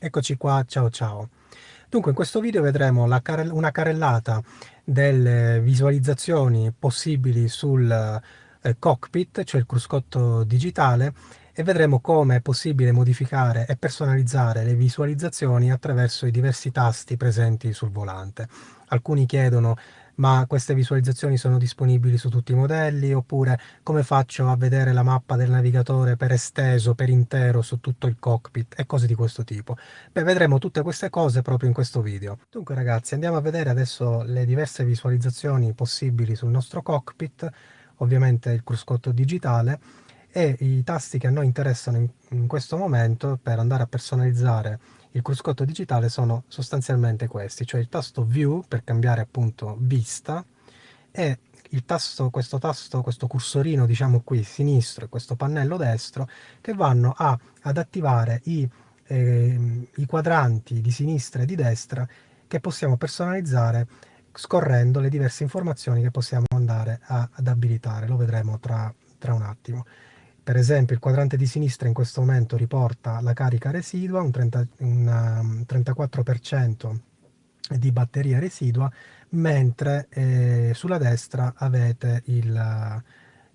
Eccoci qua, ciao ciao. Dunque in questo video vedremo una carrellata delle visualizzazioni possibili sul cockpit, cioè il cruscotto digitale, e vedremo come è possibile modificare e personalizzare le visualizzazioni attraverso i diversi tasti presenti sul volante. Alcuni chiedono: ma queste visualizzazioni sono disponibili su tutti i modelli? Oppure come faccio a vedere la mappa del navigatore per esteso, per intero, su tutto il cockpit e cose di questo tipo? Beh, vedremo tutte queste cose proprio in questo video. Dunque ragazzi, andiamo a vedere adesso le diverse visualizzazioni possibili sul nostro cockpit, ovviamente il cruscotto digitale, e i tasti che a noi interessano in questo momento per andare a personalizzare il cruscotto digitale sono sostanzialmente questi, cioè il tasto View per cambiare appunto vista, e questo cursorino, diciamo qui sinistro, e questo pannello destro, che vanno ad attivare i quadranti di sinistra e di destra, che possiamo personalizzare scorrendo le diverse informazioni che possiamo andare ad abilitare. Lo vedremo tra un attimo. Per esempio, il quadrante di sinistra in questo momento riporta la carica residua, un 34% di batteria residua, mentre sulla destra avete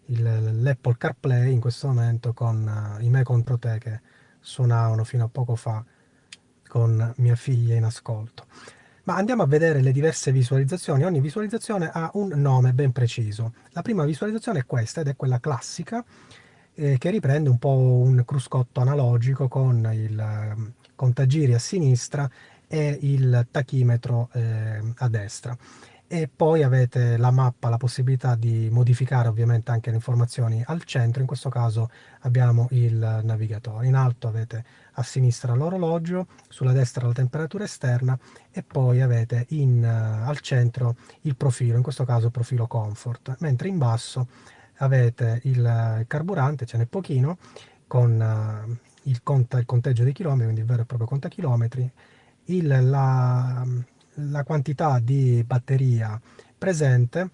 l'Apple CarPlay in questo momento con i Me Contro Te che suonavano fino a poco fa con mia figlia in ascolto. Ma andiamo a vedere le diverse visualizzazioni. Ogni visualizzazione ha un nome ben preciso. La prima visualizzazione è questa, ed è quella classica, che riprende un po' un cruscotto analogico con il contagiri a sinistra e il tachimetro a destra. E poi avete la mappa, la possibilità di modificare ovviamente anche le informazioni al centro. In questo caso abbiamo il navigatore. In alto avete a sinistra l'orologio, sulla destra la temperatura esterna, e poi avete al centro il profilo, in questo caso profilo comfort, mentre in basso avete il carburante, ce n'è pochino, con il conteggio dei chilometri, quindi il vero e proprio contachilometri, il, la, la quantità di batteria presente,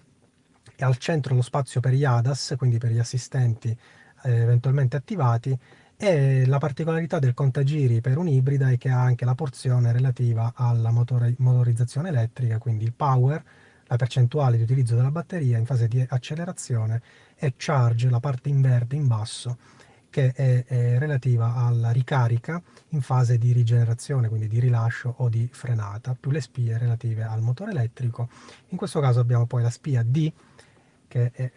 e al centro lo spazio per gli ADAS, quindi per gli assistenti eventualmente attivati, e la particolarità del contagiri per un'ibrida è che ha anche la porzione relativa alla motorizzazione elettrica, quindi il power, la percentuale di utilizzo della batteria in fase di accelerazione, e charge, la parte in verde in basso, che è relativa alla ricarica in fase di rigenerazione, quindi di rilascio o di frenata, più le spie relative al motore elettrico. In questo caso abbiamo poi la spia D, che è,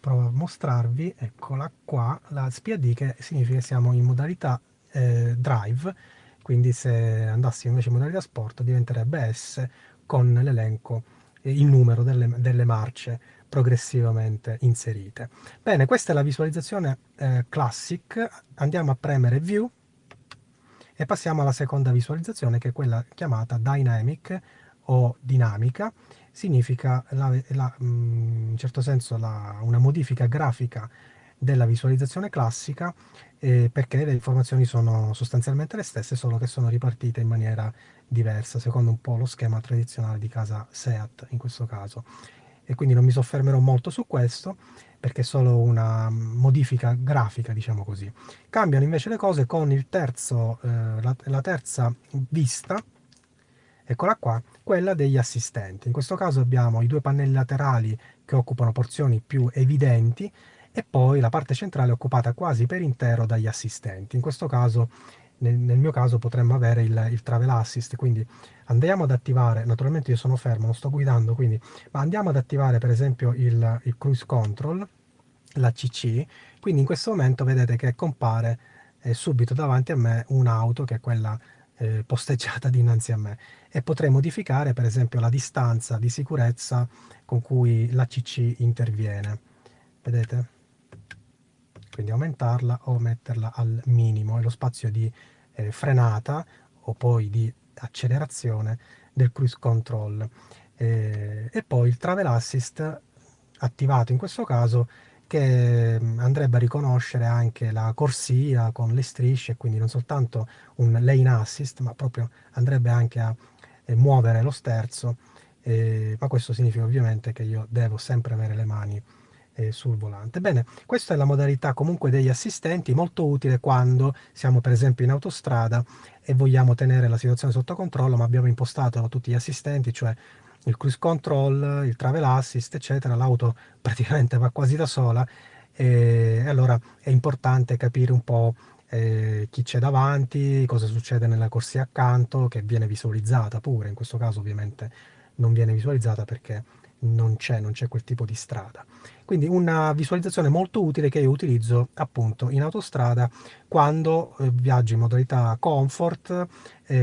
provo a mostrarvi, eccola qua, la spia D, che significa che siamo in modalità drive, quindi se andassimo invece in modalità sport diventerebbe S, con l'elenco, il numero delle marce progressivamente inserite. Bene, questa è la visualizzazione classic. Andiamo a premere View e passiamo alla seconda visualizzazione, che è quella chiamata Dynamic o dinamica. Significa in un certo senso una modifica grafica della visualizzazione classica, perché le informazioni sono sostanzialmente le stesse, solo che sono ripartite in maniera diversa, secondo un po' lo schema tradizionale di casa Seat in questo caso. E quindi non mi soffermerò molto su questo, perché è solo una modifica grafica, diciamo così. Cambiano invece le cose con la terza vista, eccola qua, quella degli assistenti. In questo caso abbiamo i due pannelli laterali che occupano porzioni più evidenti, e poi la parte centrale occupata quasi per intero dagli assistenti. In questo caso, nel mio caso, potremmo avere il Travel Assist, quindi andiamo ad attivare, naturalmente io sono fermo, non sto guidando, quindi, ma andiamo ad attivare per esempio il Cruise Control, la CC. Quindi in questo momento vedete che compare subito davanti a me un'auto, che è quella posteggiata dinanzi a me, e potrei modificare per esempio la distanza di sicurezza con cui la CC interviene, vedete? Quindi aumentarla o metterla al minimo, e lo spazio di frenata o poi di accelerazione del cruise control. E poi il travel assist attivato in questo caso, che andrebbe a riconoscere anche la corsia con le strisce, quindi non soltanto un lane assist, ma proprio andrebbe anche a muovere lo sterzo ma questo significa ovviamente che io devo sempre avere le mani sul volante. Bene, questa è la modalità comunque degli assistenti, molto utile quando siamo per esempio in autostrada e vogliamo tenere la situazione sotto controllo, ma abbiamo impostato tutti gli assistenti, cioè il cruise control, il travel assist, eccetera, l'auto praticamente va quasi da sola e allora è importante capire un po' chi c'è davanti, cosa succede nella corsia accanto, che viene visualizzata pure, in questo caso ovviamente non viene visualizzata perché non c'è quel tipo di strada. Quindi una visualizzazione molto utile che io utilizzo appunto in autostrada quando viaggio in modalità comfort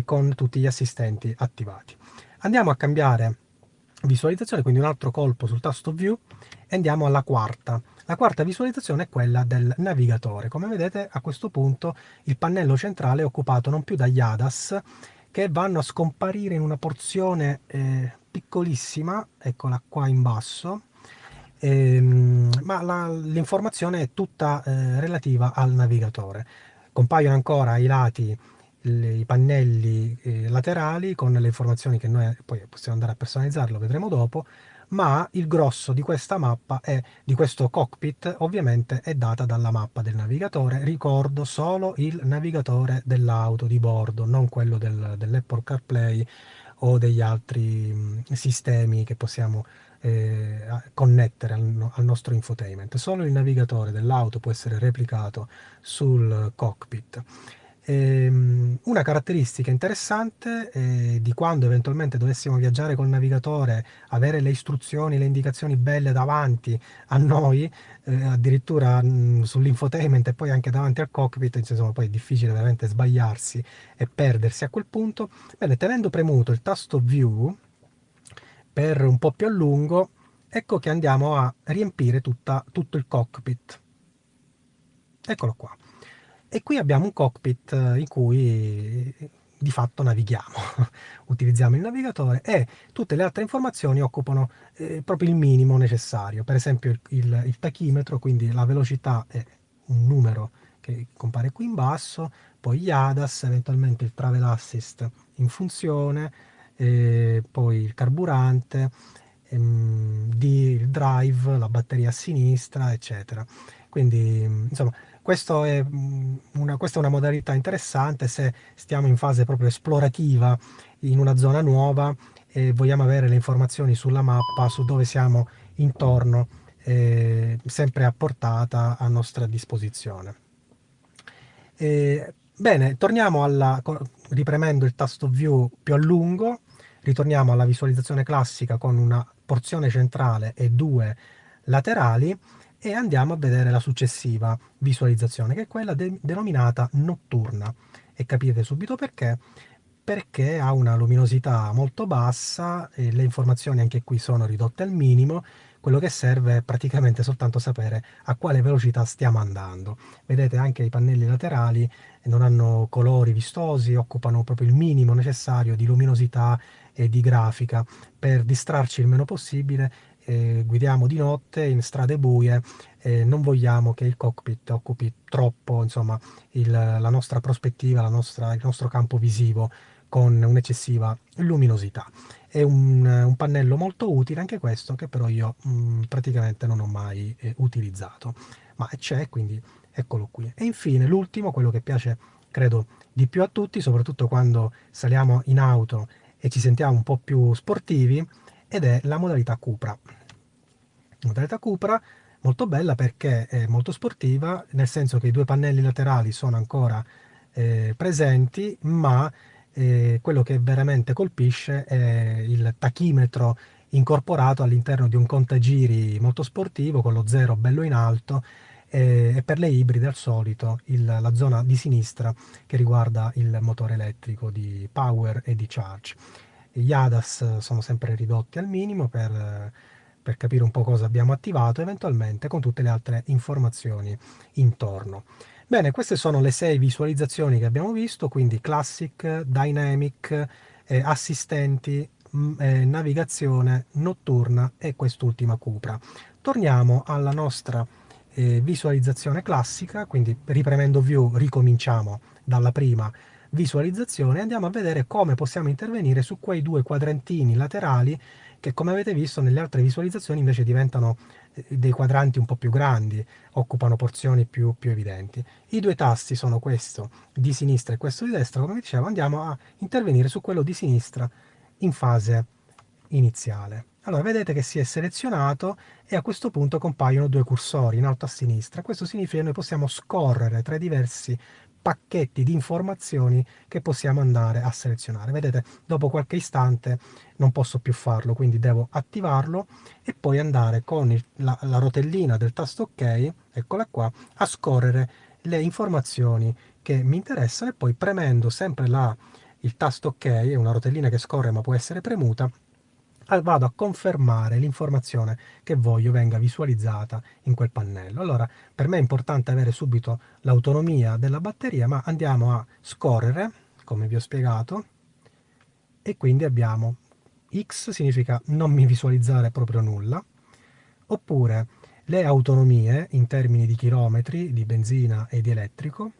con tutti gli assistenti attivati. Andiamo a cambiare visualizzazione, quindi un altro colpo sul tasto View e andiamo alla quarta. La quarta visualizzazione è quella del navigatore. Come vedete a questo punto il pannello centrale è occupato non più dagli ADAS che vanno a scomparire in una porzione piccolissima, eccola qua in basso, ma l'informazione è tutta relativa al navigatore. Compaiono ancora ai lati i pannelli laterali con le informazioni che noi poi possiamo andare a personalizzarlo, vedremo dopo, ma il grosso di questa mappa è di questo cockpit ovviamente è data dalla mappa del navigatore. Ricordo solo il navigatore dell'auto di bordo, non quello dell'Apple CarPlay o degli altri sistemi che possiamo connettere al nostro infotainment. Solo il navigatore dell'auto può essere replicato sul cockpit. Una caratteristica interessante di quando eventualmente dovessimo viaggiare col navigatore, avere le istruzioni, le indicazioni belle davanti a noi, addirittura sull'infotainment e poi anche davanti al cockpit, insomma poi è difficile veramente sbagliarsi e perdersi a quel punto. Bene, tenendo premuto il tasto View per un po' più a lungo, ecco che andiamo a riempire tutto il cockpit. Eccolo qua. E qui abbiamo un cockpit in cui di fatto navighiamo, utilizziamo il navigatore e tutte le altre informazioni occupano proprio il minimo necessario, per esempio il tachimetro, quindi la velocità è un numero che compare qui in basso, poi gli ADAS, eventualmente il travel assist in funzione, poi il carburante, il drive, la batteria a sinistra, eccetera. Quindi, insomma, questa è una modalità interessante se stiamo in fase proprio esplorativa in una zona nuova e vogliamo avere le informazioni sulla mappa, su dove siamo intorno, sempre a portata a nostra disposizione. Bene, ripremendo il tasto View più a lungo, ritorniamo alla visualizzazione classica con una porzione centrale e due laterali e andiamo a vedere la successiva visualizzazione, che è quella denominata notturna. E capite subito perché ha una luminosità molto bassa e le informazioni anche qui sono ridotte al minimo. Quello che serve è praticamente soltanto sapere a quale velocità stiamo andando. Vedete anche i pannelli laterali non hanno colori vistosi, occupano proprio il minimo necessario di luminosità e di grafica per distrarci il meno possibile. Guidiamo di notte in strade buie, non vogliamo che il cockpit occupi troppo, insomma, la nostra prospettiva, il nostro campo visivo con un'eccessiva luminosità. È un pannello molto utile anche questo, che però io praticamente non ho mai utilizzato, ma c'è, quindi eccolo qui. E infine l'ultimo, quello che piace credo di più a tutti, soprattutto quando saliamo in auto e ci sentiamo un po' più sportivi, ed è la modalità Cupra. Modalità Cupra molto bella perché è molto sportiva, nel senso che i due pannelli laterali sono ancora presenti, ma quello che veramente colpisce è il tachimetro incorporato all'interno di un contagiri molto sportivo con lo zero bello in alto e per le ibride al solito la zona di sinistra che riguarda il motore elettrico di power e di charge. Gli ADAS sono sempre ridotti al minimo per capire un po' cosa abbiamo attivato eventualmente con tutte le altre informazioni intorno. Bene, queste sono le 6 visualizzazioni che abbiamo visto, quindi Classic, Dynamic, assistenti, navigazione notturna e quest'ultima Cupra. Torniamo alla nostra visualizzazione classica, quindi ripremendo View ricominciamo dalla prima visualizzazione e andiamo a vedere come possiamo intervenire su quei due quadrantini laterali che come avete visto nelle altre visualizzazioni invece diventano dei quadranti un po' più grandi, occupano porzioni più evidenti. I due tasti sono questo di sinistra e questo di destra, come dicevo, andiamo a intervenire su quello di sinistra in fase iniziale. Allora, vedete che si è selezionato e a questo punto compaiono due cursori in alto a sinistra. Questo significa che noi possiamo scorrere tra i diversi pacchetti di informazioni che possiamo andare a selezionare. Vedete, dopo qualche istante non posso più farlo, quindi devo attivarlo e poi andare con la rotellina del tasto OK, eccola qua, a scorrere le informazioni che mi interessano e poi premendo sempre il tasto OK, è una rotellina che scorre ma può essere premuta, vado a confermare l'informazione che voglio venga visualizzata in quel pannello. Allora, per me è importante avere subito l'autonomia della batteria, ma andiamo a scorrere, come vi ho spiegato, e quindi abbiamo X significa non mi visualizzare proprio nulla, oppure le autonomie in termini di chilometri, di benzina e di elettrico,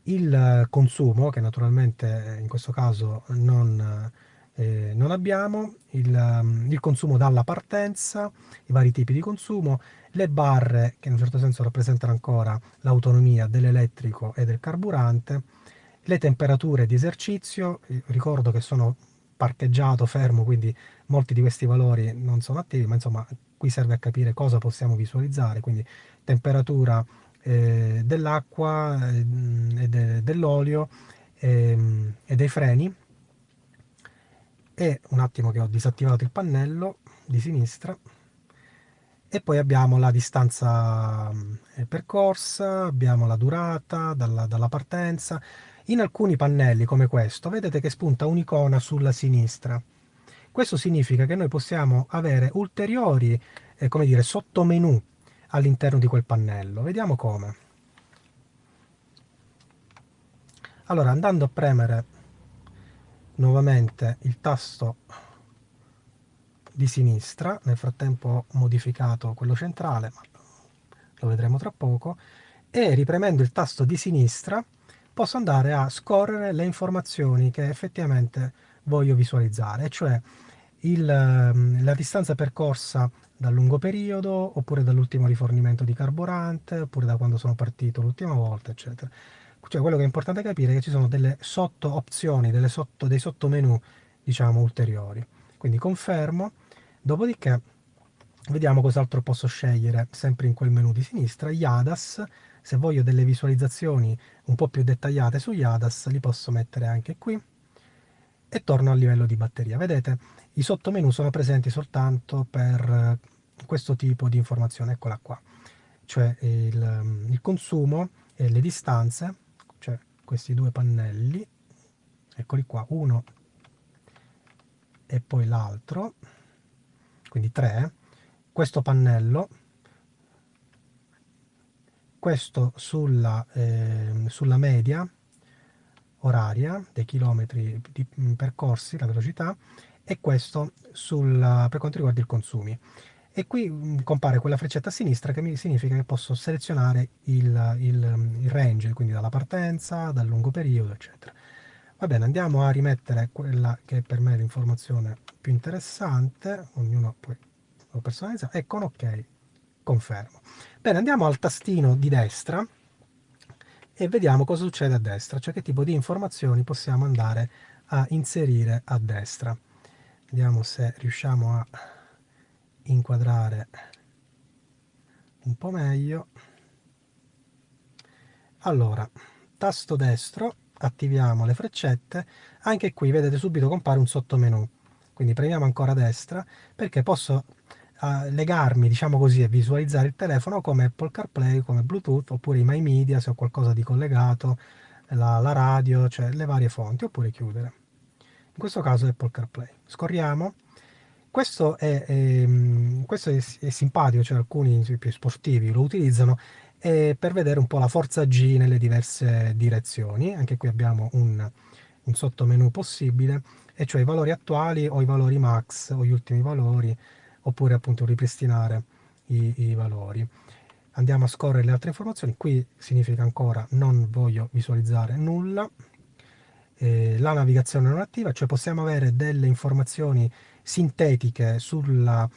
il consumo, che naturalmente in questo caso non abbiamo, il consumo dalla partenza, i vari tipi di consumo, le barre che in un certo senso rappresentano ancora l'autonomia dell'elettrico e del carburante, le temperature di esercizio, ricordo che sono parcheggiato, fermo, quindi molti di questi valori non sono attivi, ma insomma qui serve a capire cosa possiamo visualizzare, quindi temperatura dell'acqua e dell'olio e dei freni, e un attimo che ho disattivato il pannello di sinistra, e poi abbiamo la distanza percorsa, abbiamo la durata dalla partenza. In alcuni pannelli come questo vedete che spunta un'icona sulla sinistra. Questo significa che noi possiamo avere ulteriori, come dire, sottomenu all'interno di quel pannello. Vediamo come. Allora, andando a premere nuovamente il tasto di sinistra, nel frattempo ho modificato quello centrale, ma lo vedremo tra poco, e ripremendo il tasto di sinistra posso andare a scorrere le informazioni che effettivamente voglio visualizzare, cioè la distanza percorsa dal lungo periodo, oppure dall'ultimo rifornimento di carburante, oppure da quando sono partito l'ultima volta, eccetera. Cioè, quello che è importante capire è che ci sono delle sotto opzioni, dei sottomenu, diciamo, ulteriori. Quindi confermo, dopodiché vediamo cos'altro posso scegliere, sempre in quel menu di sinistra, gli ADAS. Se voglio delle visualizzazioni un po' più dettagliate sugli ADAS, li posso mettere anche qui, e torno al livello di batteria. Vedete, i sottomenu sono presenti soltanto per questo tipo di informazione, eccola qua, cioè il consumo e le distanze, cioè questi due pannelli, eccoli qua, uno e poi l'altro, quindi tre, questo pannello, questo sulla media oraria dei chilometri percorsi, la velocità, e questo per quanto riguarda i consumi. E qui compare quella freccetta a sinistra che mi significa che posso selezionare il range, quindi dalla partenza, dal lungo periodo, eccetera. Va bene, andiamo a rimettere quella che è per me l'informazione più interessante, ognuno poi lo personalizza, e con OK confermo. Bene, andiamo al tastino di destra e vediamo cosa succede a destra, cioè che tipo di informazioni possiamo andare a inserire a destra. Vediamo se riusciamo a inquadrare un po' meglio. Allora, tasto destro, attiviamo le freccette, anche qui vedete subito compare un sottomenu, quindi premiamo ancora a destra perché posso legarmi, diciamo così, e visualizzare il telefono come Apple CarPlay, come Bluetooth, oppure i My Media se ho qualcosa di collegato, la radio, cioè le varie fonti, oppure chiudere. In questo caso Apple CarPlay. Scorriamo. Questo è simpatico, cioè alcuni più sportivi lo utilizzano per vedere un po' la forza G nelle diverse direzioni. Anche qui abbiamo un sottomenu possibile, e cioè i valori attuali o i valori max o gli ultimi valori, oppure appunto ripristinare i valori. Andiamo a scorrere le altre informazioni. Qui significa ancora non voglio visualizzare nulla. la navigazione non attiva, cioè possiamo avere delle informazioni sintetiche sulla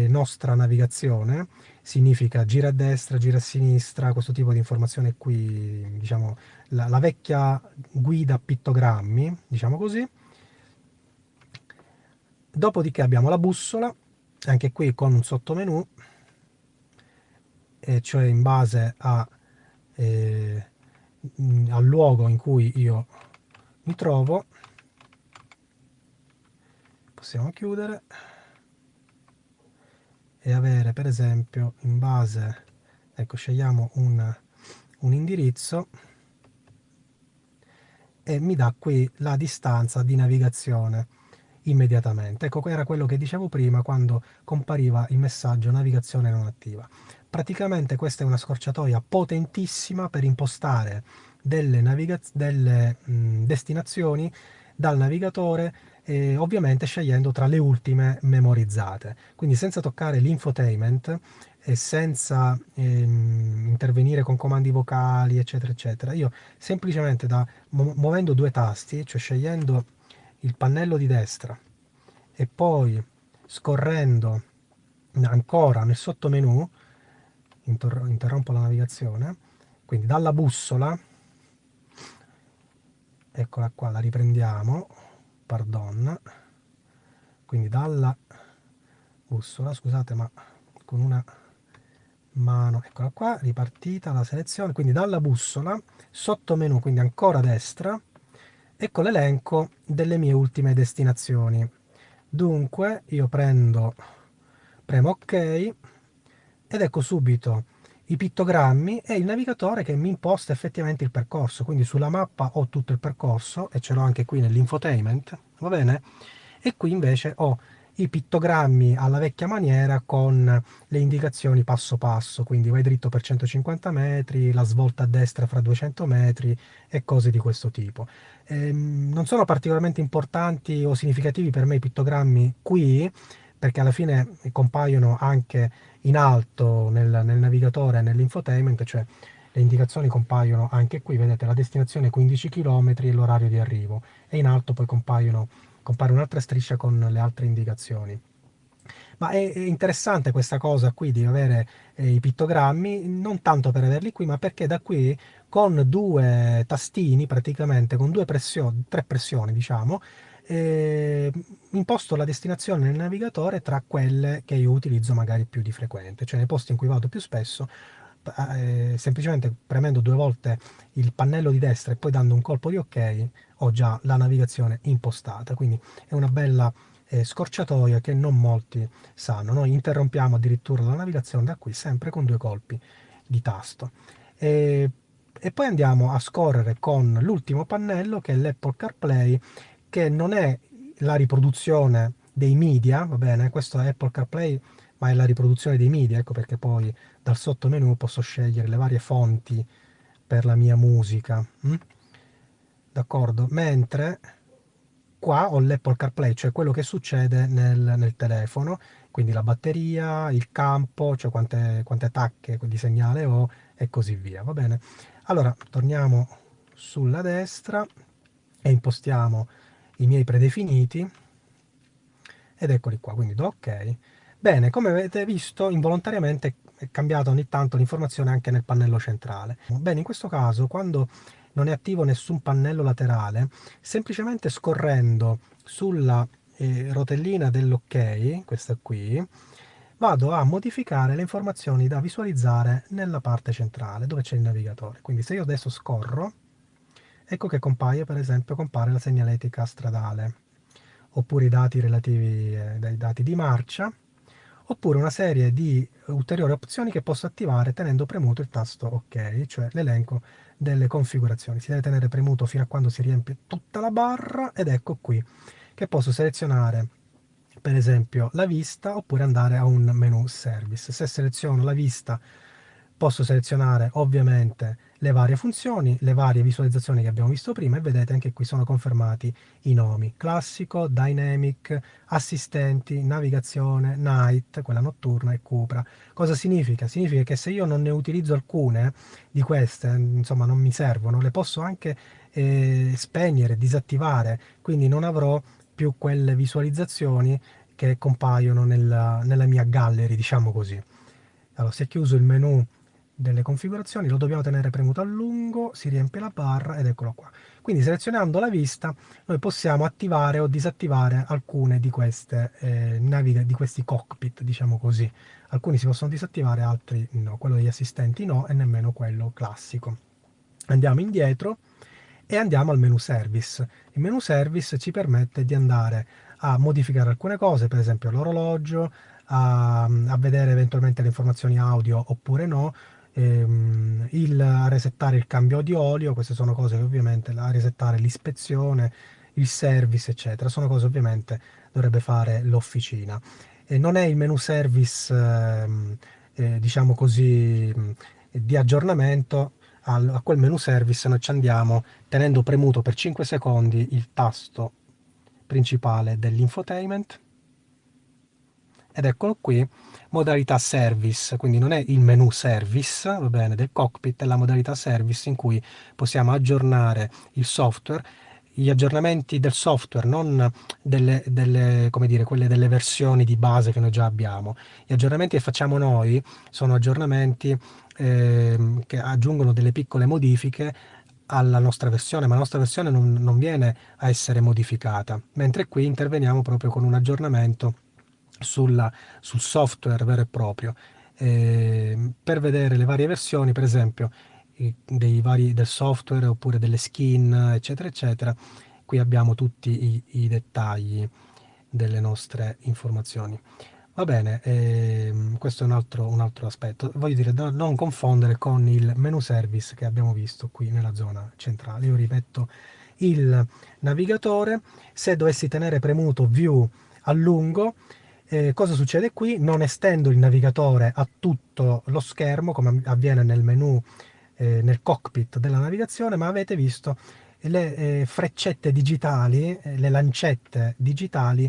nostra navigazione, significa gira a destra, gira a sinistra, questo tipo di informazione qui, diciamo la vecchia guida a pittogrammi, diciamo così. Dopodiché abbiamo la bussola, anche qui con un sottomenu, e cioè in base eh, al luogo in cui io mi trovo. Possiamo chiudere e avere per esempio in base, ecco, scegliamo un indirizzo e mi dà qui la distanza di navigazione immediatamente. Ecco, era quello che dicevo prima quando compariva il messaggio navigazione non attiva. Praticamente questa è una scorciatoia potentissima per impostare delle destinazioni dal navigatore, ovviamente scegliendo tra le ultime memorizzate. Quindi senza toccare l'infotainment e senza intervenire con comandi vocali, eccetera, eccetera. Io semplicemente muovendo due tasti, cioè scegliendo il pannello di destra e poi scorrendo ancora nel sottomenu, interrompo la navigazione, quindi dalla bussola, eccola qua, la riprendiamo, pardon, quindi dalla bussola, scusate ma con una mano, eccola qua, ripartita la selezione, quindi dalla bussola, sottomenu, quindi ancora a destra, ecco l'elenco delle mie ultime destinazioni. Dunque io premo ok ed ecco subito i pittogrammi e il navigatore che mi imposta effettivamente il percorso. Quindi sulla mappa ho tutto il percorso e ce l'ho anche qui nell'infotainment, va bene? E qui invece ho i pittogrammi alla vecchia maniera con le indicazioni passo passo, quindi vai dritto per 150 metri, la svolta a destra fra 200 metri e cose di questo tipo. Non sono particolarmente importanti o significativi per me i pittogrammi qui, perché alla fine compaiono anche in alto nel navigatore e nell'infotainment, cioè le indicazioni compaiono anche qui, vedete la destinazione 15 km e l'orario di arrivo, e in alto poi compare un'altra striscia con le altre indicazioni. Ma è interessante questa cosa qui di avere i pittogrammi, non tanto per averli qui, ma perché da qui con due tastini, praticamente con due pressioni, tre pressioni diciamo, eh, imposto la destinazione nel navigatore tra quelle che io utilizzo magari più di frequente, cioè nei posti in cui vado più spesso, semplicemente premendo due volte il pannello di destra e poi dando un colpo di ok, ho già la navigazione impostata, quindi è una bella scorciatoia che non molti sanno. Noi interrompiamo addirittura la navigazione da qui sempre con due colpi di tasto. E, e poi andiamo a scorrere con l'ultimo pannello che è l'Apple CarPlay, che non è la riproduzione dei media, va bene? Questo è Apple CarPlay, ma è la riproduzione dei media, ecco perché poi dal sottomenu posso scegliere le varie fonti per la mia musica. D'accordo? Mentre qua ho l'Apple CarPlay, cioè quello che succede nel telefono, quindi la batteria, il campo, cioè quante tacche di segnale ho e così via, va bene? Allora, torniamo sulla destra e impostiamo i miei predefiniti ed eccoli qua, quindi do ok. Bene, come avete visto, involontariamente è cambiata ogni tanto l'informazione anche nel pannello centrale. Bene, in questo caso, quando non è attivo nessun pannello laterale, semplicemente scorrendo sulla rotellina dell'ok, questa qui, vado a modificare le informazioni da visualizzare nella parte centrale, dove c'è il navigatore. Quindi se io adesso scorro, ecco che compare, per esempio, compare la segnaletica stradale, oppure i dati relativi ai dati di marcia, oppure una serie di ulteriori opzioni che posso attivare tenendo premuto il tasto OK, cioè l'elenco delle configurazioni. Si deve tenere premuto fino a quando si riempie tutta la barra ed ecco qui che posso selezionare per esempio la vista oppure andare a un menu service. Se seleziono la vista posso selezionare ovviamente le varie funzioni, le varie visualizzazioni che abbiamo visto prima, e vedete anche qui sono confermati i nomi: classico, dynamic, assistenti, navigazione, night, quella notturna, e Cupra. Cosa significa? Significa che se io non ne utilizzo alcune di queste, insomma non mi servono, le posso anche spegnere, disattivare, quindi non avrò più quelle visualizzazioni che compaiono nella mia gallery, diciamo così. Allora, si è chiuso il menu delle configurazioni, lo dobbiamo tenere premuto a lungo, si riempie la barra ed eccolo qua. Quindi selezionando la vista noi possiamo attivare o disattivare alcune di queste di questi cockpit, diciamo così. Alcuni si possono disattivare, altri no. Quello degli assistenti no, e nemmeno quello classico. Andiamo indietro e andiamo al menu service. Il menu service ci permette di andare a modificare alcune cose, per esempio l'orologio, a vedere eventualmente le informazioni audio oppure no, a resettare il cambio di olio. Queste sono cose che ovviamente, a resettare l'ispezione, il service, eccetera, sono cose ovviamente dovrebbe fare l'officina. E non è il menu service, diciamo così, di aggiornamento. A quel menu service noi ci andiamo tenendo premuto per 5 secondi il tasto principale dell'infotainment, ed eccolo qui, modalità service. Quindi non è il menu service, va bene, del cockpit, è la modalità service in cui possiamo aggiornare il software, gli aggiornamenti del software, non come dire, quelle delle versioni di base che noi già abbiamo. Gli aggiornamenti che facciamo noi sono aggiornamenti che aggiungono delle piccole modifiche alla nostra versione, ma la nostra versione non viene a essere modificata, mentre qui interveniamo proprio con un aggiornamento sul software vero e proprio. Per vedere le varie versioni, per esempio, del software oppure delle skin, eccetera, eccetera, qui abbiamo tutti i dettagli delle nostre informazioni. Va bene, questo è un altro aspetto. Voglio dire, da non confondere con il menu service che abbiamo visto qui nella zona centrale. Io ripeto il navigatore. Se dovessi tenere premuto view a lungo, cosa succede qui? Non estendo il navigatore a tutto lo schermo come avviene nel menu, nel cockpit della navigazione, ma avete visto le freccette digitali, le lancette digitali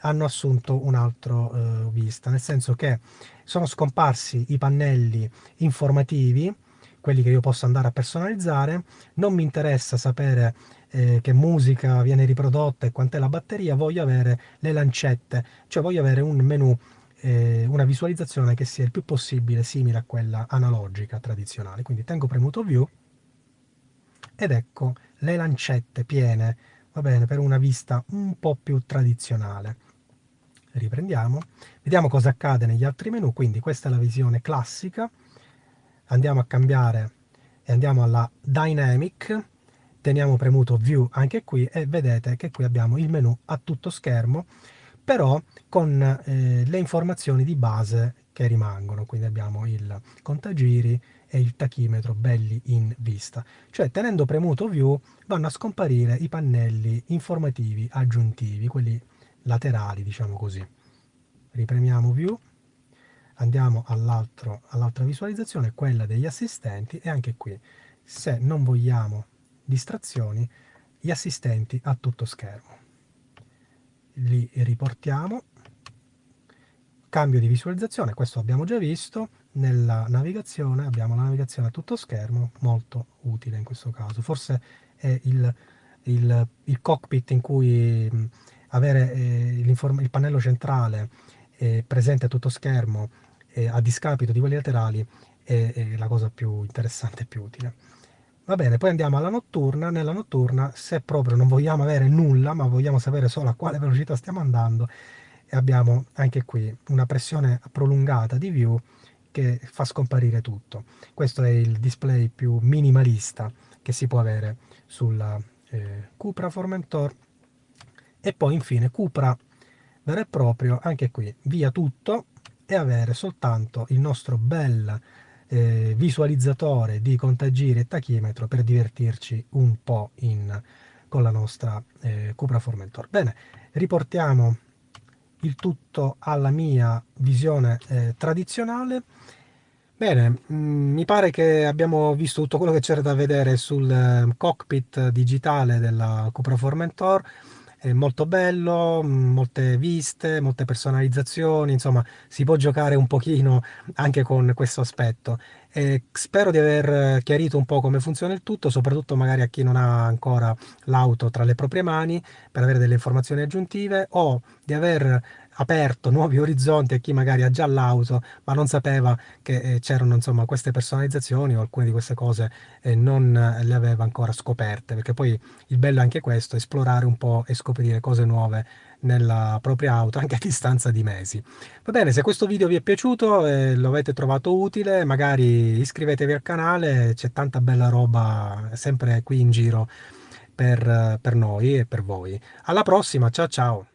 hanno assunto un altro vista, nel senso che sono scomparsi i pannelli informativi, quelli che io posso andare a personalizzare. Non mi interessa sapere che musica viene riprodotta e quant'è la batteria, voglio avere le lancette, cioè voglio avere un menu, una visualizzazione che sia il più possibile simile a quella analogica tradizionale. Quindi tengo premuto view ed ecco le lancette piene, va bene, per una vista un po' più tradizionale. Riprendiamo, vediamo cosa accade negli altri menu. Quindi questa è la visione classica. Andiamo a cambiare e andiamo alla dynamic, teniamo premuto view anche qui e vedete che qui abbiamo il menu a tutto schermo, però con le informazioni di base che rimangono. Quindi abbiamo il contagiri e il tachimetro belli in vista, cioè tenendo premuto view vanno a scomparire i pannelli informativi aggiuntivi, quelli laterali, diciamo così. Ripremiamo view, andiamo all'altra visualizzazione, quella degli assistenti, e anche qui, se non vogliamo distrazioni, gli assistenti a tutto schermo. Li riportiamo, cambio di visualizzazione, questo abbiamo già visto. Nella navigazione abbiamo la navigazione a tutto schermo, molto utile in questo caso. Forse è il cockpit in cui avere il pannello centrale presente a tutto schermo a discapito di quelli laterali è la cosa più interessante e più utile. Va bene, poi andiamo alla notturna. Nella notturna, se proprio non vogliamo avere nulla, ma vogliamo sapere solo a quale velocità stiamo andando, e abbiamo anche qui una pressione prolungata di view che fa scomparire tutto. Questo è il display più minimalista che si può avere sulla Cupra Formentor. E poi infine Cupra vero e proprio, anche qui via tutto e avere soltanto il nostro bel visualizzatore di contagiri e tachimetro per divertirci un po' con la nostra Cupra Formentor. Bene, riportiamo il tutto alla mia visione tradizionale. Bene, mi pare che abbiamo visto tutto quello che c'era da vedere sul cockpit digitale della Cupra Formentor. È molto bello, molte viste, molte personalizzazioni, insomma, si può giocare un pochino anche con questo aspetto. E spero di aver chiarito un po' come funziona il tutto, soprattutto magari a chi non ha ancora l'auto tra le proprie mani, per avere delle informazioni aggiuntive, o di aver aperto nuovi orizzonti a chi magari ha già l'auto ma non sapeva che c'erano insomma queste personalizzazioni o alcune di queste cose non le aveva ancora scoperte, perché poi il bello è anche questo, esplorare un po' e scoprire cose nuove nella propria auto anche a distanza di mesi. Va bene, se questo video vi è piaciuto e lo avete trovato utile, magari iscrivetevi al canale, c'è tanta bella roba sempre qui in giro per noi e per voi. Alla prossima, ciao ciao!